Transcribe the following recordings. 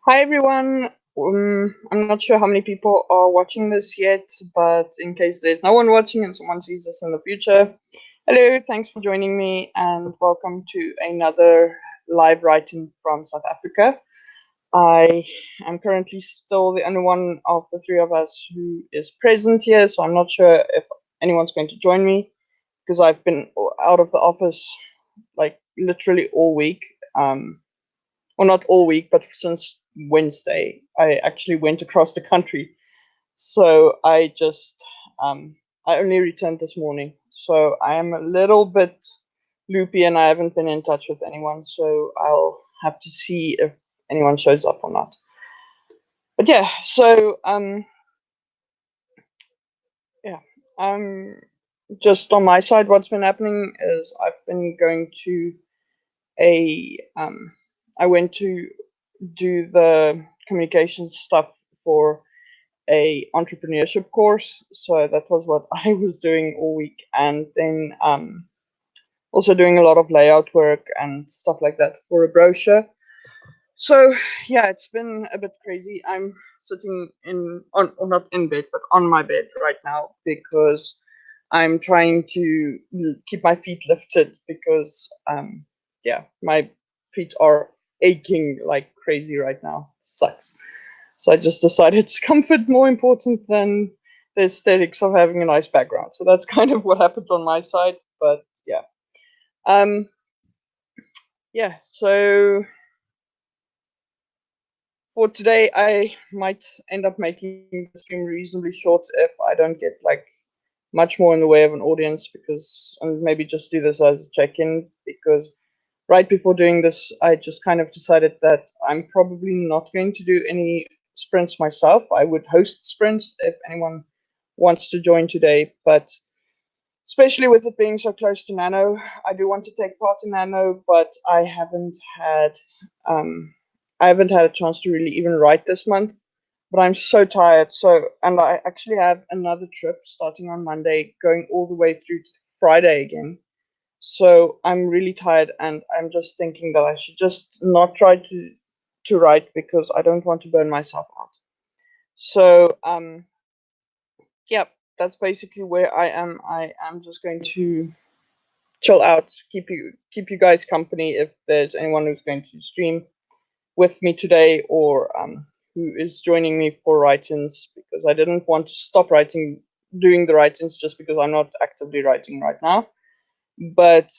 Hi everyone. I'm not sure how many people are watching this yet, but in case there's no one watching and someone sees this in the future, hello, thanks for joining me and welcome to another live writing from South Africa. I am currently still the only one of the three of us who is present here, so I'm not sure if anyone's going to join me because I've been out of the office like literally all week. Well, not all week, but since Wednesday, I actually went across the country. So I only returned this morning. So I am a little bit loopy and I haven't been in touch with anyone. So I'll have to see if anyone shows up or not. But yeah, yeah, just on my side, what's been happening is I've been going to I went to do the communications stuff for a entrepreneurship course. So that was what I was doing all week, and then also doing a lot of layout work and stuff like that for a brochure. So yeah, it's been a bit crazy. I'm sitting in on or not in bed, but on my bed right now because I'm trying to keep my feet lifted because yeah, my feet are aching like crazy right now. It sucks. So I just decided comfort more important than the aesthetics of having a nice background. So that's kind of what happened on my side. But yeah. Um yeah, so for today I might end up making the stream reasonably short if I don't get like much more in the way of an audience because and maybe just do this as a check-in because right before doing this I just kind of decided that I'm probably not going to do any sprints myself. I would host sprints if anyone wants to join today, but especially with it being so close to Nano, I do want to take part in Nano, but um, I haven't had a chance to really even write this month. But I'm so tired. So, and I actually have another trip starting on Monday, going all the way through to Friday again. So I'm really tired, and I'm just thinking that I should just not try to write because I don't want to burn myself out. So, yeah, that's basically where I am. I am just going to chill out, keep you guys company if there's anyone who's going to stream with me today or who is joining me for write-ins because I didn't want to stop doing the write-ins just because I'm not actively writing right now. But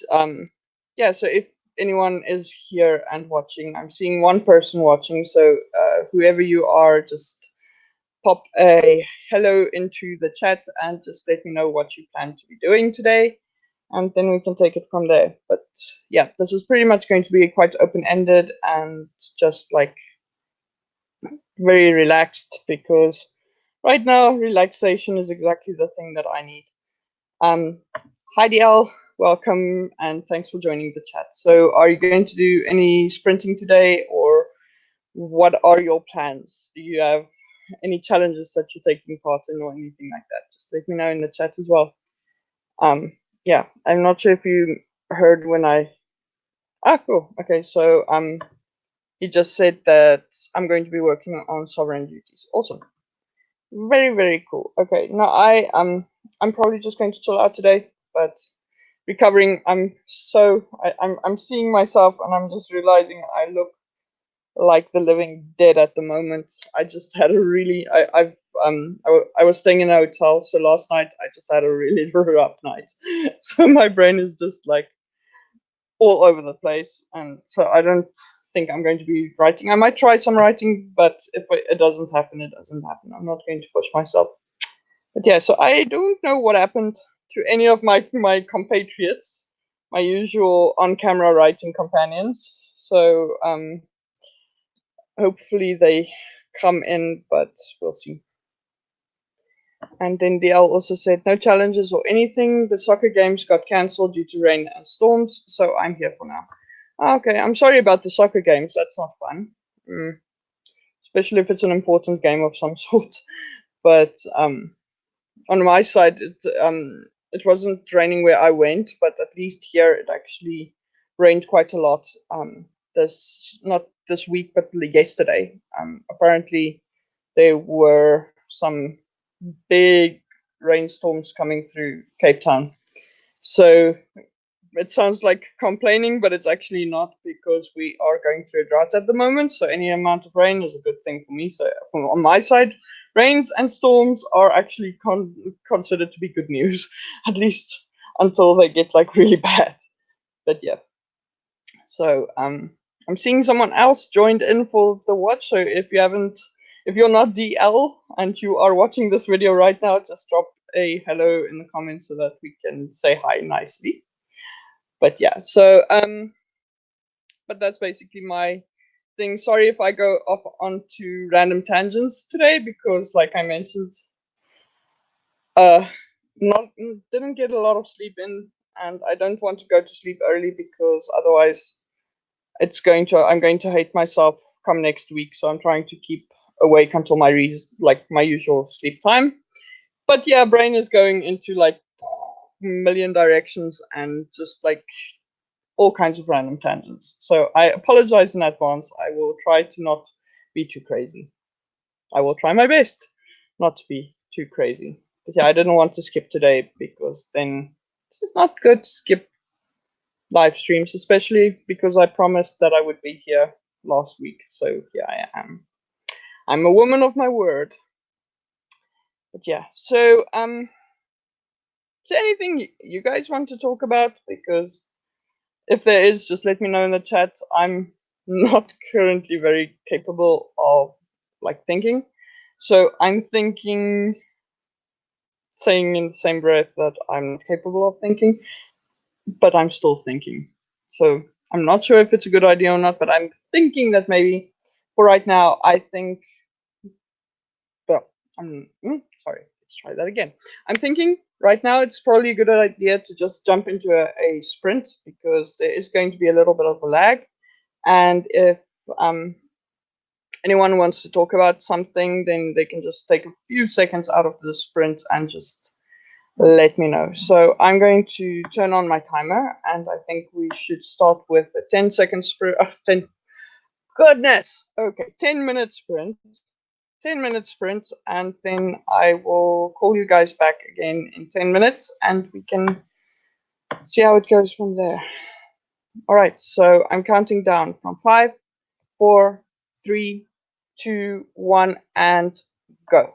yeah, so if anyone is here and watching, I'm seeing one person watching, so whoever you are, just pop a hello into the chat and just let me know what you plan to be doing today, and then we can take it from there. But yeah, this is pretty much going to be quite open-ended and just like very relaxed because right now relaxation is exactly the thing that I need. Hi DL, welcome and thanks for joining the chat. So are you going to do any sprinting today or what are your plans? Do you have any challenges that you're taking part in or anything like that? Just let me know in the chat as well. Yeah, I'm not sure if you heard when cool. Okay, so he just said that I'm going to be working on sovereign duties. Awesome. Very, very cool. Okay, now I'm probably just going to chill out today, but recovering. I'm seeing myself and I'm just realizing I look like the living dead at the moment. I just had a really I was staying in a hotel, so last night I just had a really rough night. So my brain is just like all over the place, and so I don't think I'm going to be writing. I might try some writing, but if it doesn't happen, it doesn't happen. I'm not going to push myself. But yeah, so I don't know what happened to any of my compatriots, my usual on-camera writing companions. So hopefully they come in, but we'll see. And then DL also said no challenges or anything. The soccer games got cancelled due to rain and storms, so I'm here for now. Okay, I'm sorry about the soccer games. That's not fun, especially if it's an important game of some sort. But on my side, it wasn't raining where I went, but at least here it actually rained quite a lot. not this week, but yesterday. Apparently, there were some big rainstorms coming through Cape Town. So it sounds like complaining, but it's actually not, because we are going through a drought at the moment. So any amount of rain is a good thing for me. So on my side, rains and storms are actually considered to be good news, at least until they get like really bad. But yeah, so I'm seeing someone else joined in for the watch. So if you're not DL and you are watching this video right now, just drop a hello in the comments so that we can say hi nicely. But yeah, so but that's basically my thing. Sorry if I go off onto random tangents today, because like I mentioned, uh not didn't get a lot of sleep in, and I don't want to go to sleep early, because otherwise I'm going to hate myself come next week. So I'm trying to keep awake until my usual sleep time. But yeah, brain is going into like million directions and just like all kinds of random tangents. So I apologize in advance. I will try to not be too crazy. I will try my best not to be too crazy. But yeah, I didn't want to skip today, because then this is not good to skip live streams, especially because I promised that I would be here last week. So here I am. I'm a woman of my word. But yeah, so is there anything you guys want to talk about? Because if there is, just let me know in the chat. I'm not currently very capable of like thinking. So I'm thinking, saying in the same breath that I'm not capable of thinking, but I'm still thinking. So I'm not sure if it's a good idea or not, but I'm thinking that maybe for right now, I think, well, sorry, let's try that again. I'm thinking right now it's probably a good idea to just jump into a sprint, because there is going to be a little bit of a lag. And if anyone wants to talk about something, then they can just take a few seconds out of the sprint and just let me know. So I'm going to turn on my timer, and I think we should start with a 10-second sprint. 10, goodness. Okay, 10-minute sprint. 10-minute sprint, and then I will call you guys back again in 10 minutes, and we can see how it goes from there. All right, so I'm counting down from 5, 4, 3, 2, 1, and go.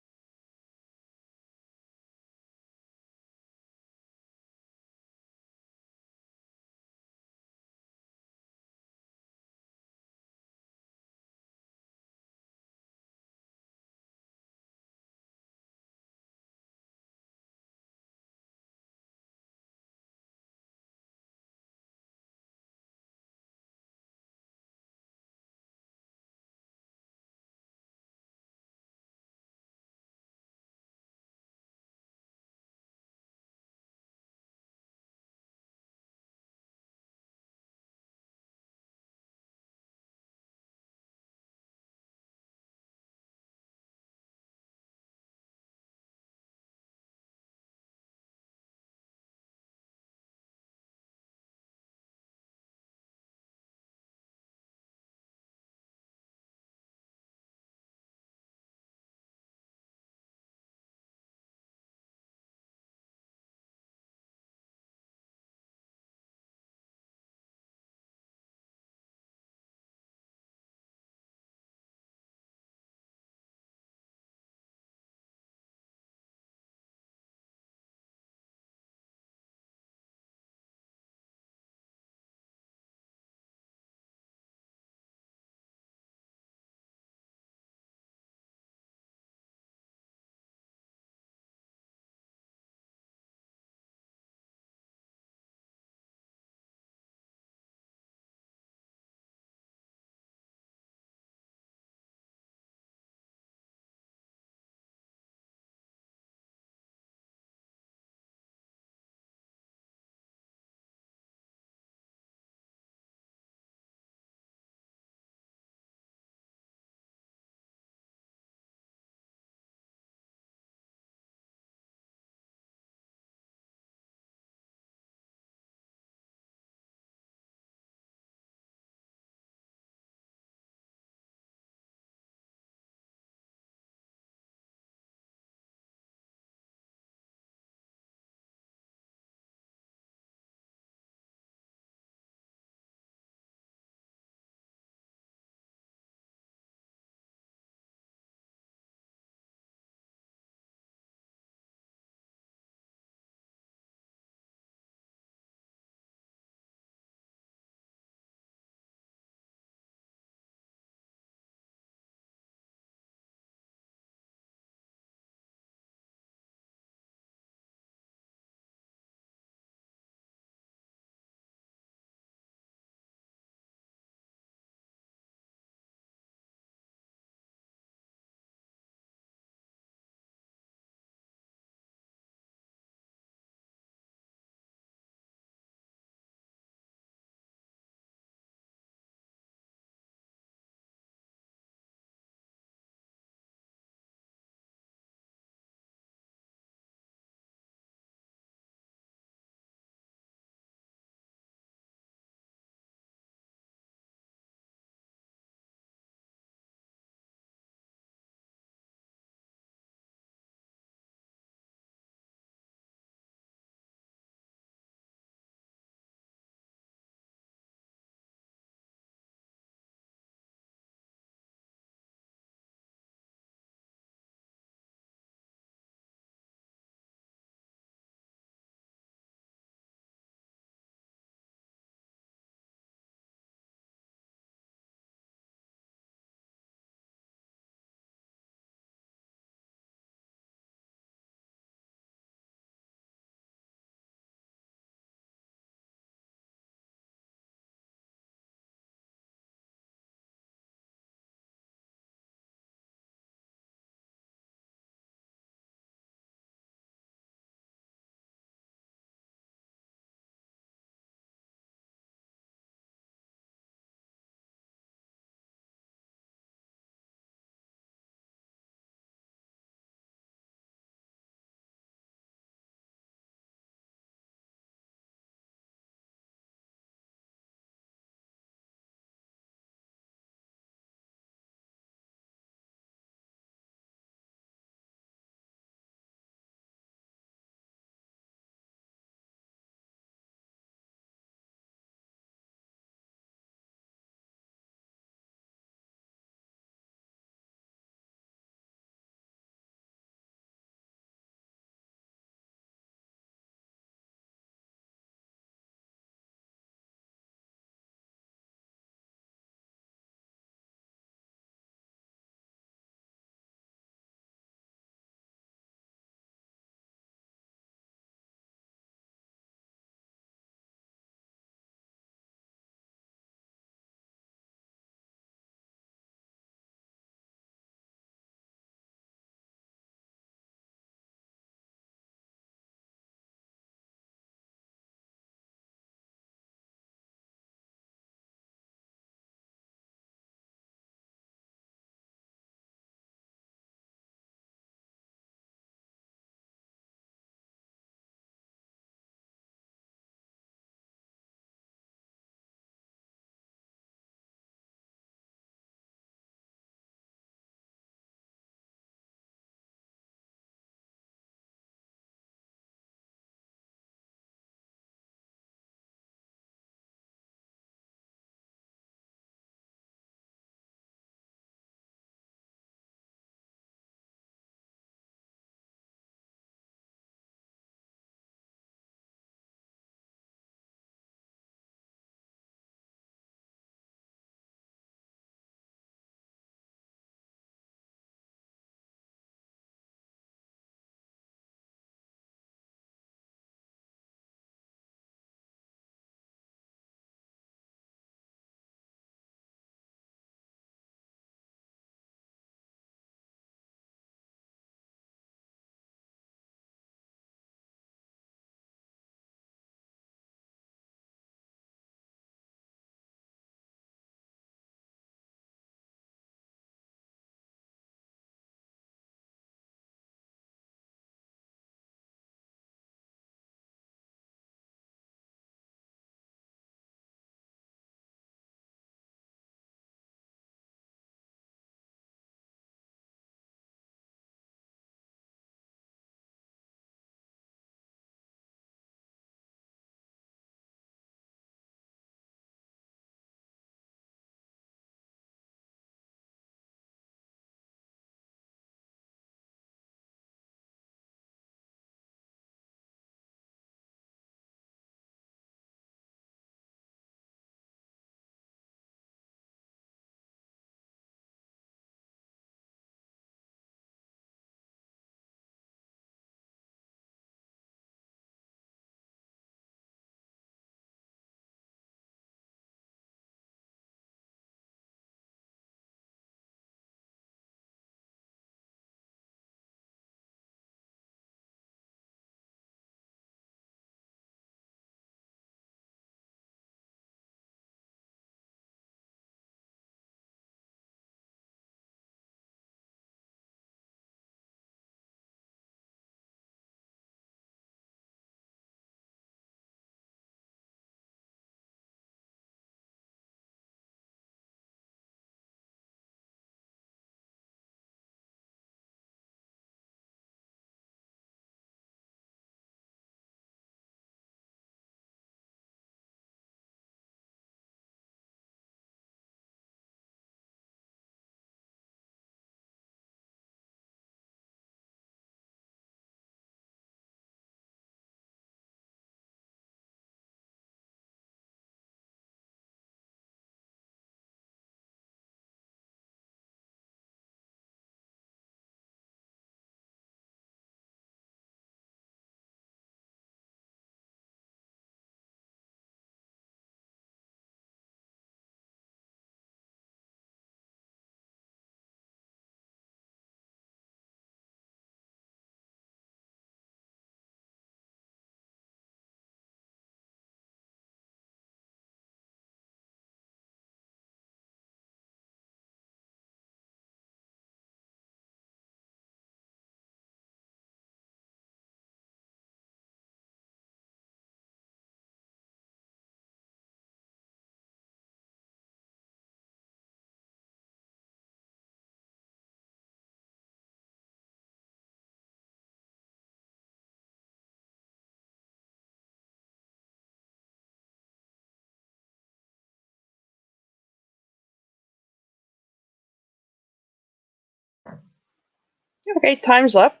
Okay, time's up.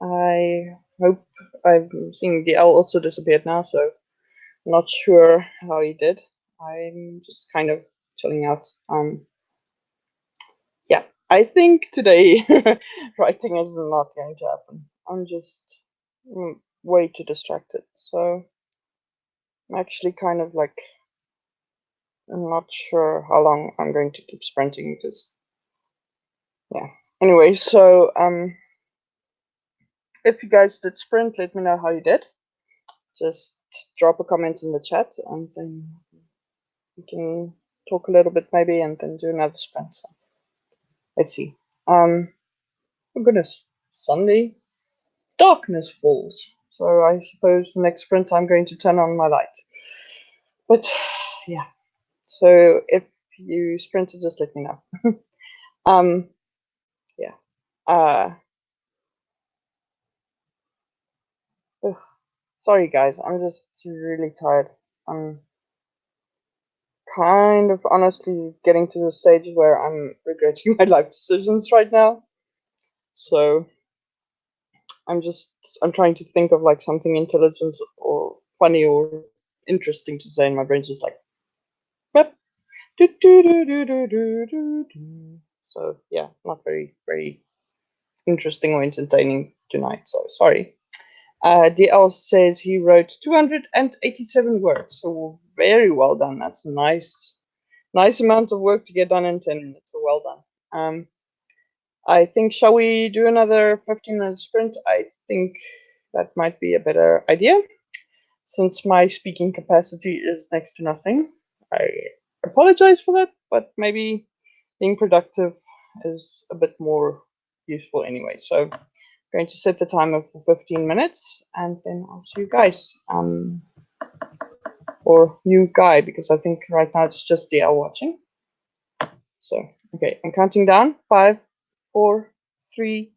I hope I've seen DL also disappeared now, so not sure how he did. I'm just kind of chilling out. Yeah, I think today writing is not going to happen. I'm just way too distracted. So I'm actually kind of like I'm not sure how long I'm going to keep sprinting because yeah. Anyway, so if you guys did sprint, let me know how you did. Just drop a comment in the chat and then we can talk a little bit maybe and then do another sprint. So let's see. Oh goodness, Sunday, darkness falls. So I suppose the next sprint I'm going to turn on my light. But yeah, so if you sprinted, just let me know. Yeah. Ugh, sorry guys, I'm just really tired. I'm kind of honestly getting to the stage where I'm regretting my life decisions right now. So I'm trying to think of like something intelligent or funny or interesting to say, and my brain's just like, yep. Do, do, do, do, do, do, do, do. So yeah, not very interesting or entertaining tonight. So sorry. DL says he wrote 287 words, so very well done. That's a nice amount of work to get done in 10 minutes. So well done. I think, shall we do another 15-minute sprint? I think that might be a better idea. Since my speaking capacity is next to nothing, I apologize for that, but maybe being productive is a bit more useful anyway. So I'm going to set the timer for 15 minutes and then I'll see you guys. Or you guy, because I think right now it's just DL watching. So, okay, I'm counting down. 5, 4, 3,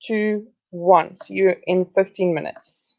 2, 1. See you in 15 minutes.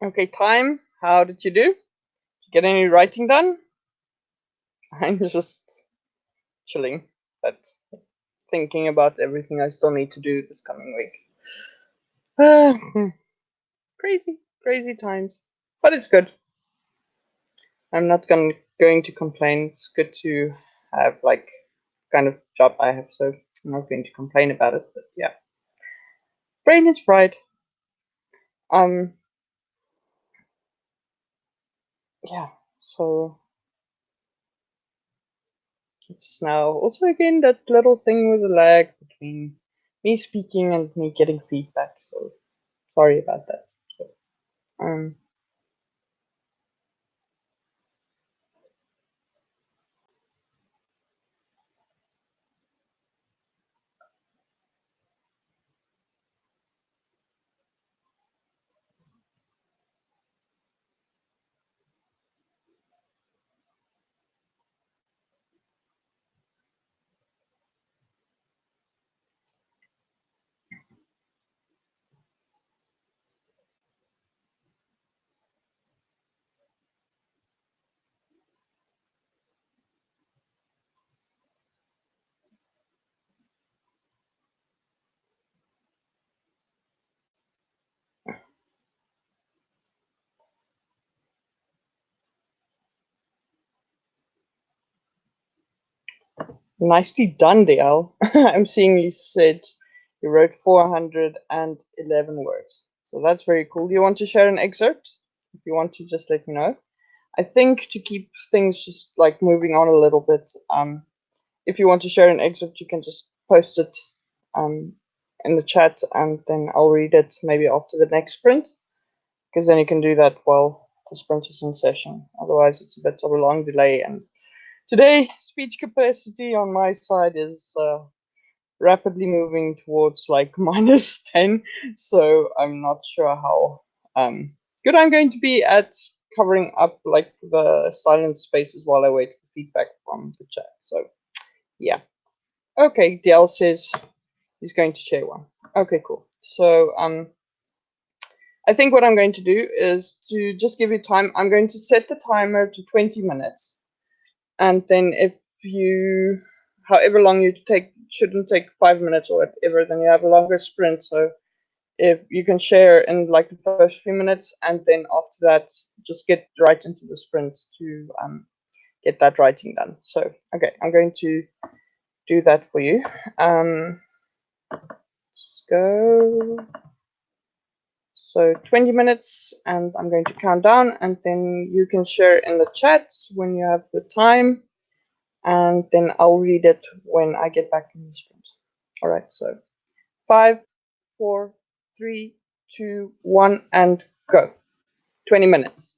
Okay, time. How did you do? Get any writing done? I'm just chilling, but thinking about everything I still need to do this coming week. Crazy, crazy times. But it's good. I'm not going to complain. It's good to have like kind of job I have, so I'm not going to complain about it. But yeah, brain is fried. Um, yeah. So it's now also again that little thing with the lag between me speaking and me getting feedback. So sorry about that. So, um, nicely done, DL. I'm seeing you said you wrote 411 words. So that's very cool. Do you want to share an excerpt? If you want to, just let me know. I think to keep things just like moving on a little bit, if you want to share an excerpt, you can just post it um, in the chat and then I'll read it maybe after the next sprint, because then you can do that while the sprint is in session. Otherwise, it's a bit of a long delay. And today, speech capacity on my side is rapidly moving towards like -10, so I'm not sure how good I'm going to be at covering up like the silent spaces while I wait for feedback from the chat. So yeah. Okay, DL says he's going to share one. Okay, cool. So I think what I'm going to do is to just give you time. I'm going to set the timer to 20 minutes. And then if you, however long you take, shouldn't take 5 minutes or whatever, then you have a longer sprint. So if you can share in like the first few minutes, and then after that, just get right into the sprint to get that writing done. So, okay, I'm going to do that for you. Let's go. So 20 minutes, and I'm going to count down, and then you can share in the chat when you have the time, and then I'll read it when I get back from the sprint. All right, so 5, 4, 3, 2, 1, and go. 20 minutes.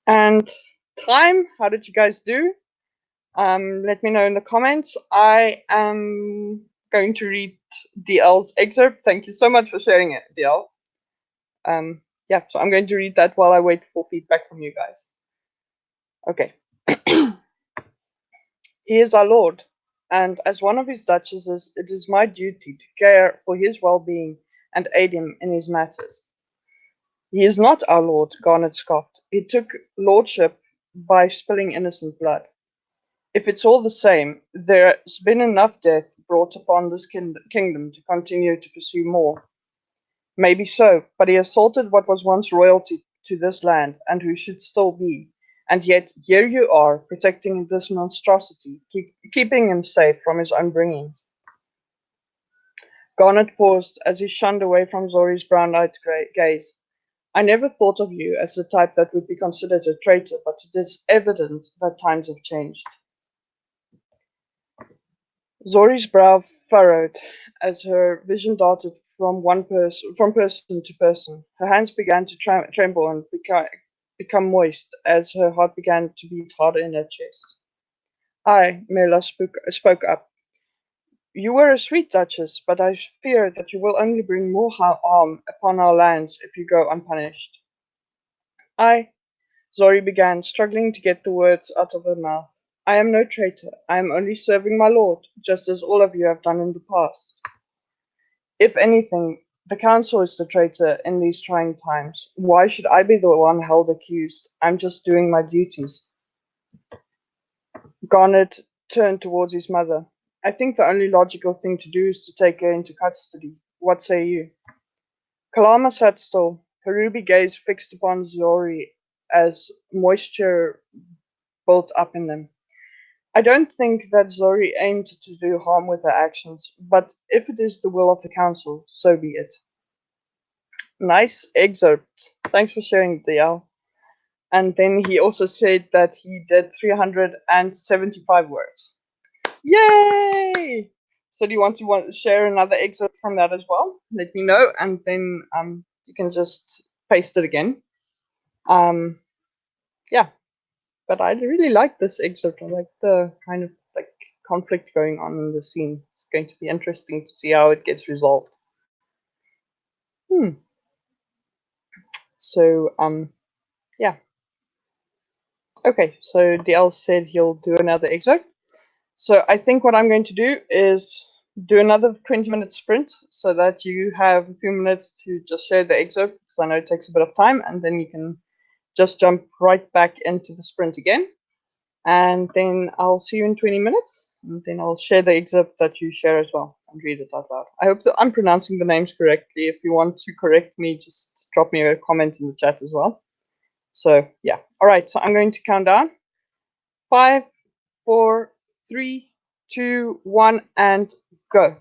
And time, how did you guys do? Let me know in the comments. I am going to read DL's excerpt. Thank you so much for sharing it, DL. Yeah, so I'm going to read that while I wait for feedback from you guys. Okay. He is our Lord, and as one of his duchesses, it is my duty to care for his well-being and aid him in his matters. He is not our Lord, Garnet scoffed. He took lordship by spilling innocent blood. If it's all the same, there's been enough death brought upon this kingdom to continue to pursue more. Maybe so, but he assaulted what was once royalty to this land, and who should still be. And yet here you are, protecting this monstrosity, keeping him safe from his own bringings. Garnet paused as he shunned away from Zori's brown-eyed gaze. I never thought of you as the type that would be considered a traitor, but it is evident that times have changed. Zori's brow furrowed as her vision darted from person to person. Her hands began to tremble and become moist as her heart began to beat harder in her chest. I, Mela spoke up. You were a sweet duchess, but I fear that you will only bring more harm upon our lands if you go unpunished. Zori began, struggling to get the words out of her mouth. I am no traitor. I am only serving my lord, just as all of you have done in the past. If anything, the council is the traitor in these trying times. Why should I be the one held accused? I'm just doing my duties. Garnet turned towards his mother. I think the only logical thing to do is to take her into custody. What say you? Kalama sat still, her ruby gaze fixed upon Zori as moisture built up in them. I don't think that Zori aimed to do harm with her actions, but if it is the will of the council, so be it. Nice excerpt. Thanks for sharing, DL. And then he also said that he did 375 words. Yay! So do you want to share another excerpt from that as well? Let me know, and then you can just paste it again. Yeah, but I really like this excerpt. I like the kind of like conflict going on in the scene. It's going to be interesting to see how it gets resolved. So yeah. Okay, so DL said he'll do another excerpt. So I think what I'm going to do is do another 20-minute sprint so that you have a few minutes to just share the excerpt, because I know it takes a bit of time, and then you can just jump right back into the sprint again. And then I'll see you in 20 minutes, and then I'll share the excerpt that you share as well and read it out loud. I hope that I'm pronouncing the names correctly. If you want to correct me, just drop me a comment in the chat as well. So yeah. All right, so I'm going to count down. 5, 4, 3, 2, 1, and go.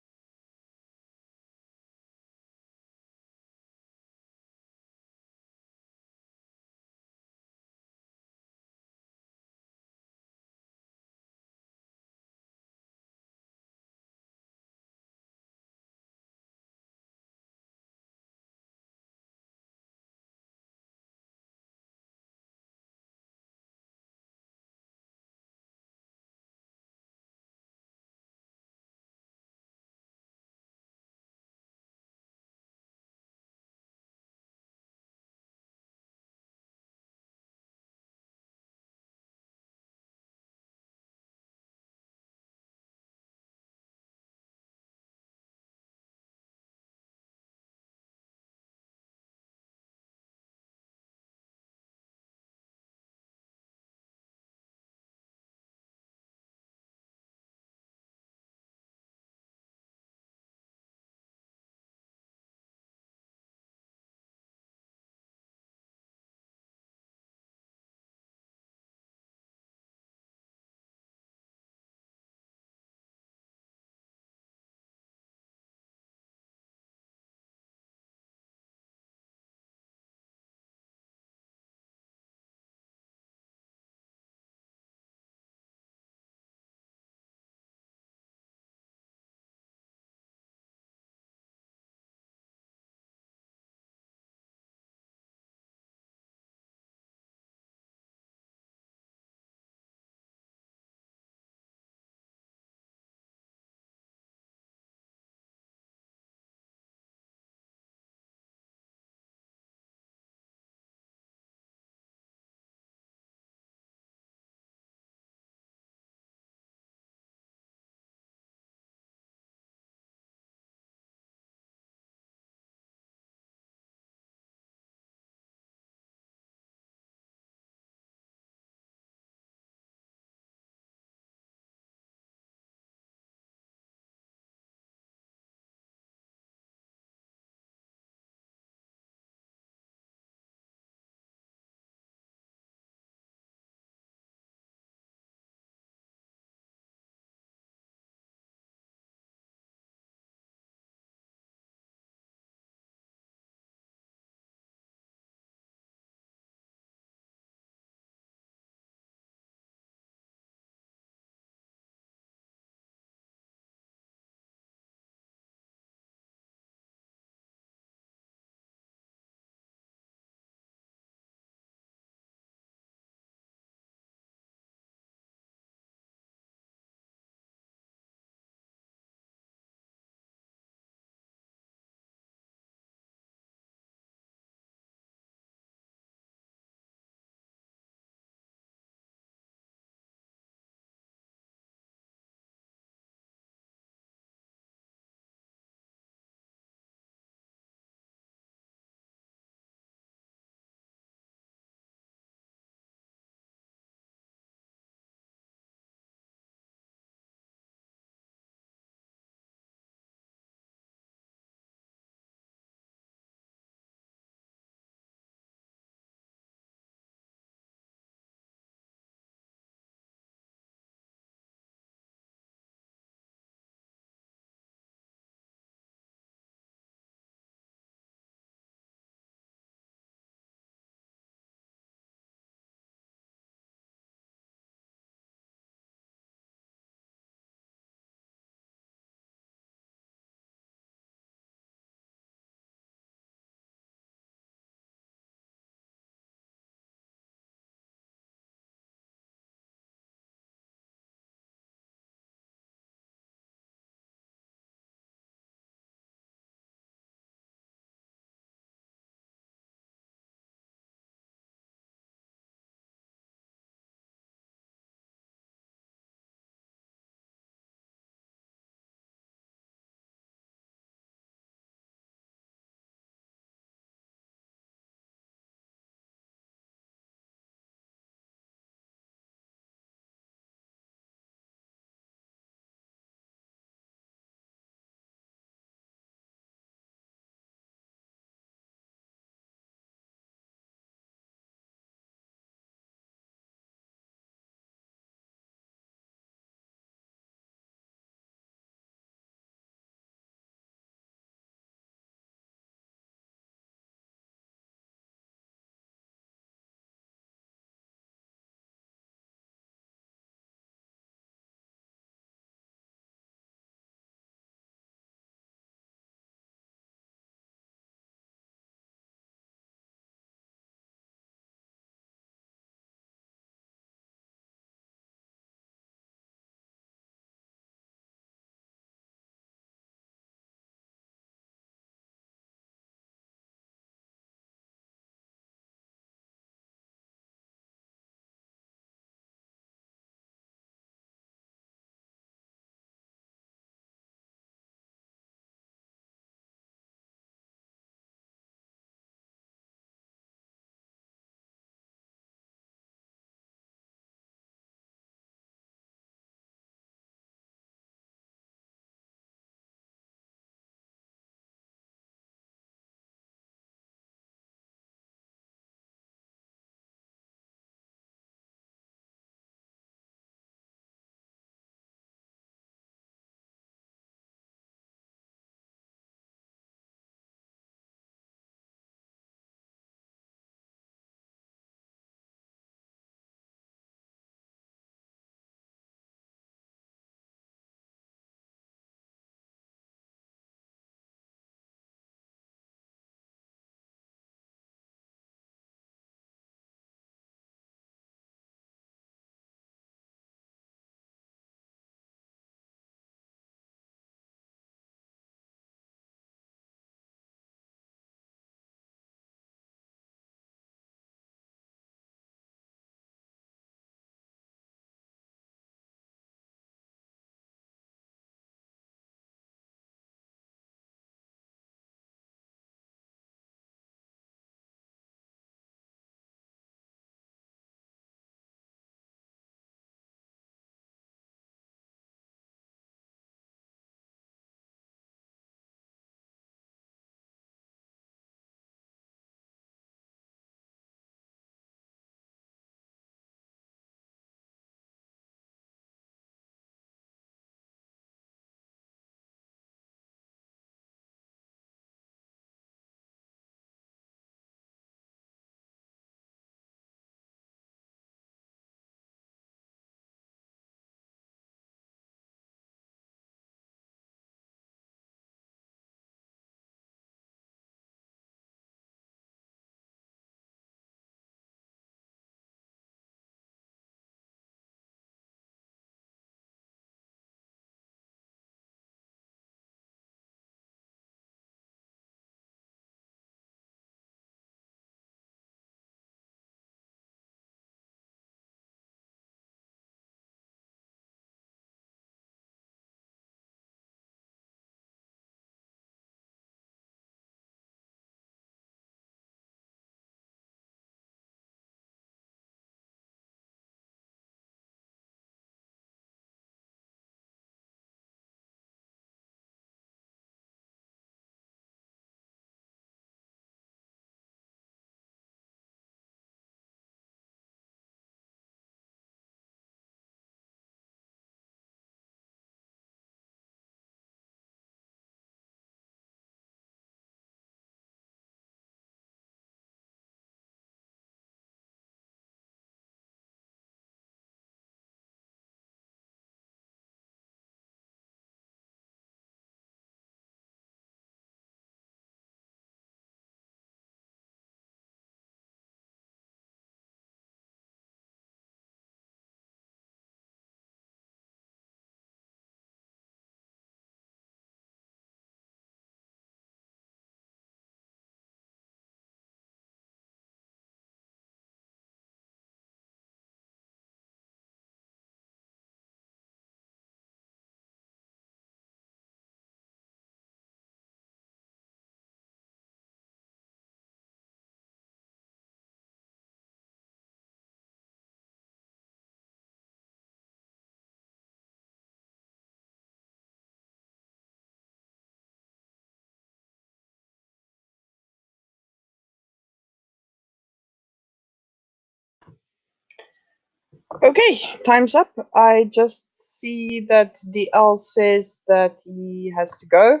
Okay, time's up. I just see that DL says that he has to go.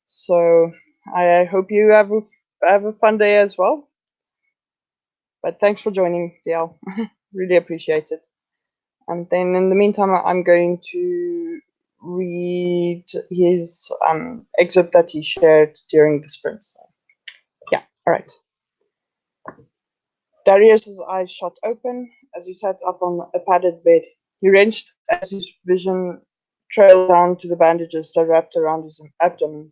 So I hope you have a fun day as well. But thanks for joining, DL. Really appreciate it. And then in the meantime, I'm going to read his excerpt that he shared during the sprint. So, yeah, all right. Darius's eyes shot open as he sat up on a padded bed. He wrenched as his vision trailed down to the bandages that wrapped around his abdomen.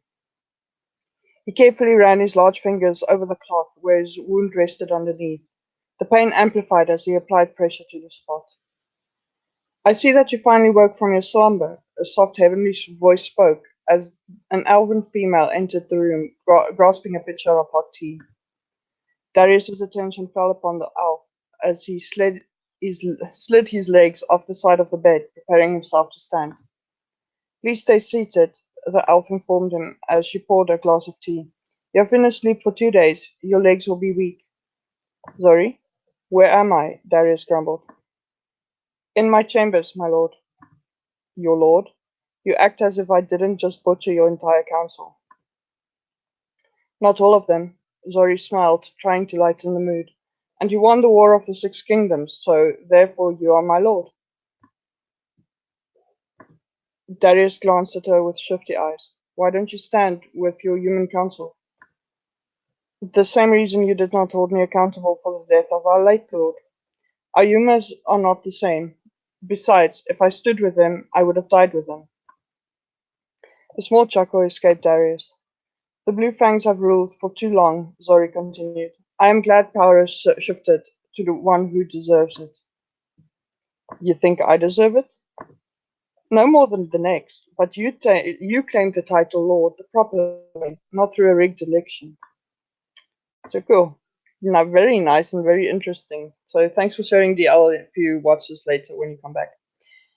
He carefully ran his large fingers over the cloth where his wound rested underneath. The pain amplified as he applied pressure to the spot. I see that you finally woke from your slumber, a soft heavenly voice spoke as an elven female entered the room, grasping a pitcher of hot tea. Darius's attention fell upon the elf as he slid his legs off the side of the bed, preparing himself to stand. Please stay seated, the elf informed him as she poured a glass of tea. You have been asleep for 2 days. Your legs will be weak. Sorry? Where am I? Darius grumbled. In my chambers, my lord. Your lord? You act as if I didn't just butcher your entire council. Not all of them. Zori smiled, trying to lighten the mood. And you won the War of the Six Kingdoms, so therefore you are my lord. Darius glanced at her with shifty eyes. Why don't you stand with your human council? The same reason you did not hold me accountable for the death of our late lord. Our humans are not the same. Besides, if I stood with them, I would have died with them. A small chuckle escaped Darius. The Blue Fangs have ruled for too long, Zori continued. I am glad power has shifted to the one who deserves it. You think I deserve it? No more than the next, but you claimed the title Lord the proper way, not through a rigged election. So cool. No, very nice and very interesting. So thanks for sharing DL if you watch this later when you come back.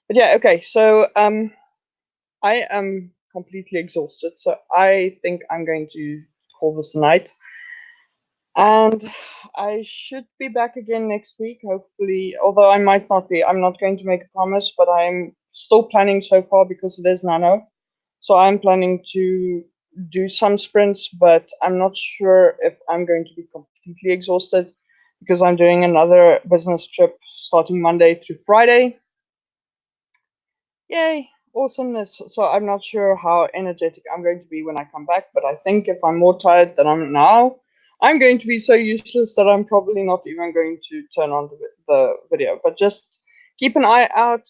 But yeah, okay, so I am completely exhausted, so I think I'm going to call this a night. And I should be back again next week, hopefully. Although I might not be. I'm not going to make a promise, but I'm still planning so far because it is Nano. So I'm planning to do some sprints, but I'm not sure if I'm going to be completely exhausted because I'm doing another business trip starting Monday through Friday. Yay, awesomeness. So I'm not sure how energetic I'm going to be when I come back, but I think if I'm more tired than I'm now, I'm going to be so useless that I'm probably not even going to turn on the video. But just keep an eye out,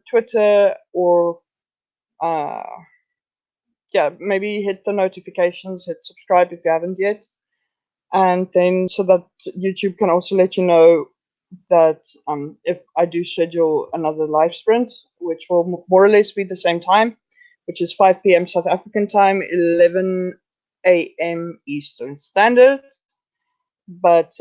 Twitter or uh, yeah, maybe hit the notifications, hit subscribe if you haven't yet, and then so that YouTube can also let you know that if I do schedule another live sprint, which will more or less be the same time, which is 5 p.m. South African time, 11 a.m. Eastern Standard. But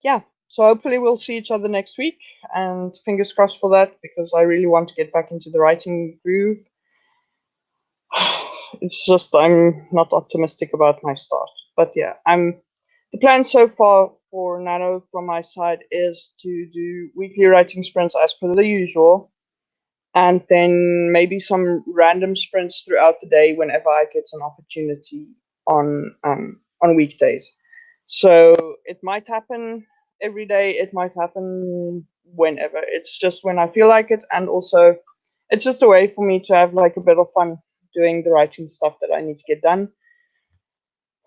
yeah, so hopefully we'll see each other next week, and fingers crossed for that because I really want to get back into the writing groove. It's just I'm not optimistic about my start, but yeah, the plan so far for Nano from my side is to do weekly writing sprints as per the usual, and then maybe some random sprints throughout the day whenever I get an opportunity on weekdays. So it might happen every day, it might happen whenever. It's just when I feel like it, and also it's just a way for me to have like a bit of fun doing the writing stuff that I need to get done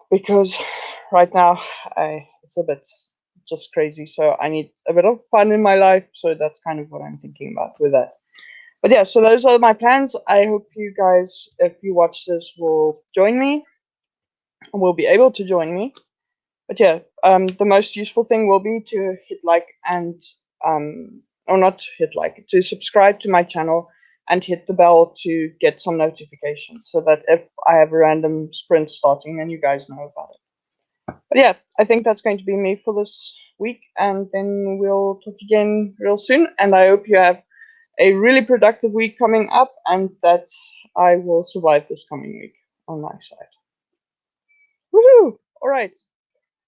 because right now it's a bit just crazy. So I need a bit of fun in my life. So that's kind of what I'm thinking about with that. But yeah, so those are my plans. I hope you guys, if you watch this, will join me, will be able to join me. But yeah, the most useful thing will be to hit like and or not hit like, to subscribe to my channel and hit the bell to get some notifications so that if I have a random sprint starting, then you guys know about it. But yeah, I think that's going to be me for this week, and then we'll talk again real soon. And I hope you have a really productive week coming up, and that I will survive this coming week on my side. Woohoo! All right.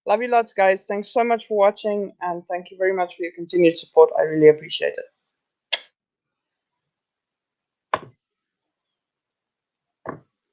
Love you lots, guys. Thanks so much for watching, and thank you very much for your continued support. I really appreciate it.